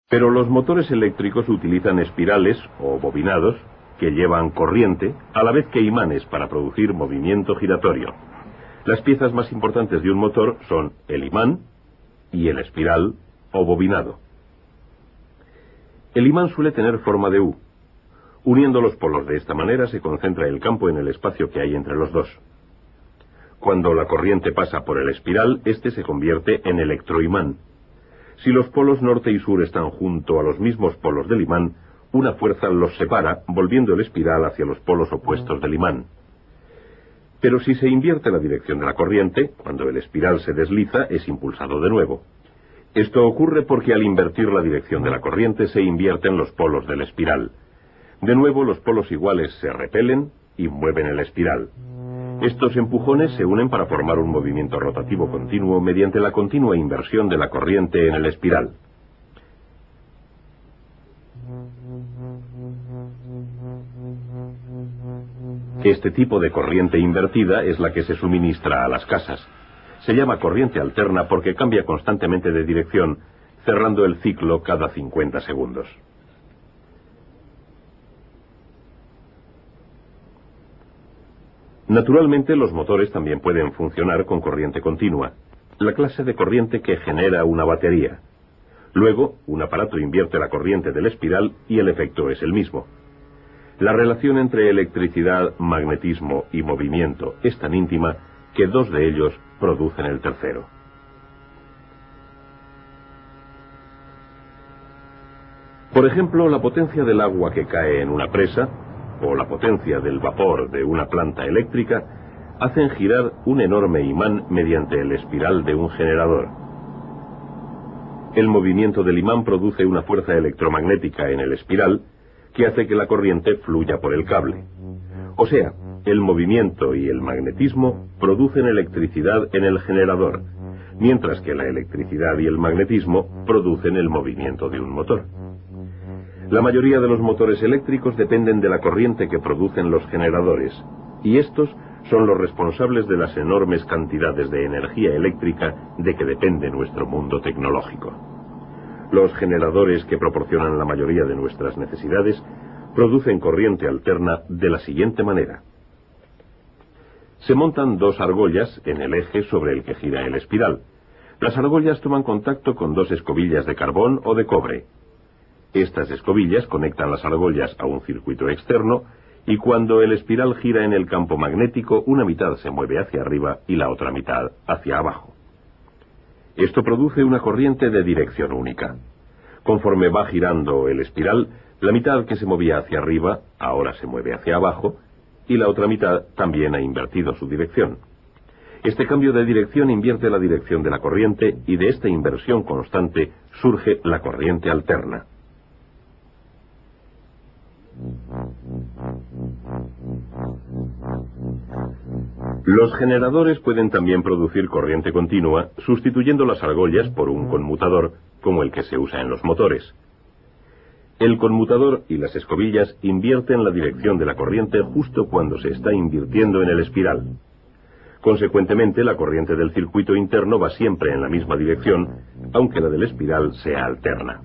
Pero los motores eléctricos utilizan espirales o bobinados que llevan corriente, a la vez que imanes para producir movimiento giratorio. Las piezas más importantes de un motor son el imán y el espiral o bobinado. El imán suele tener forma de U. Uniendo los polos de esta manera se concentra el campo en el espacio que hay entre los dos. Cuando la corriente pasa por el espiral, este se convierte en electroimán. Si los polos norte y sur están junto a los mismos polos del imán, una fuerza los separa, volviendo el espiral hacia los polos opuestos del imán. Pero si se invierte la dirección de la corriente, cuando el espiral se desliza, es impulsado de nuevo. Esto ocurre porque al invertir la dirección de la corriente se invierten los polos del espiral. De nuevo, los polos iguales se repelen y mueven el espiral. Estos empujones se unen para formar un movimiento rotativo continuo mediante la continua inversión de la corriente en el espiral. Este tipo de corriente invertida es la que se suministra a las casas. Se llama corriente alterna porque cambia constantemente de dirección, cerrando el ciclo cada 50 segundos. Naturalmente, los motores también pueden funcionar con corriente continua, la clase de corriente que genera una batería. Luego, un aparato invierte la corriente del espiral y el efecto es el mismo. La relación entre electricidad, magnetismo y movimiento es tan íntima que dos de ellos producen el tercero. Por ejemplo, la potencia del agua que cae en una presa o la potencia del vapor de una planta eléctrica hacen girar un enorme imán mediante el espiral de un generador. El movimiento del imán produce una fuerza electromagnética en el espiral que hace que la corriente fluya por el cable. O sea, el movimiento y el magnetismo producen electricidad en el generador, mientras que la electricidad y el magnetismo producen el movimiento de un motor. La mayoría de los motores eléctricos dependen de la corriente que producen los generadores, y estos son los responsables de las enormes cantidades de energía eléctrica de que depende nuestro mundo tecnológico. Los generadores que proporcionan la mayoría de nuestras necesidades producen corriente alterna de la siguiente manera. Se montan dos argollas en el eje sobre el que gira el espiral. Las argollas toman contacto con dos escobillas de carbón o de cobre. Estas escobillas conectan las argollas a un circuito externo y cuando el espiral gira en el campo magnético, una mitad se mueve hacia arriba y la otra mitad hacia abajo. Esto produce una corriente de dirección única. Conforme va girando el espiral, la mitad que se movía hacia arriba ahora se mueve hacia abajo y la otra mitad también ha invertido su dirección. Este cambio de dirección invierte la dirección de la corriente y de esta inversión constante surge la corriente alterna. Los generadores pueden también producir corriente continua sustituyendo las argollas por un conmutador como el que se usa en los motores. El conmutador y las escobillas invierten la dirección de la corriente justo cuando se está invirtiendo en el espiral. Consecuentemente, la corriente del circuito interno va siempre en la misma dirección, aunque la del espiral sea alterna.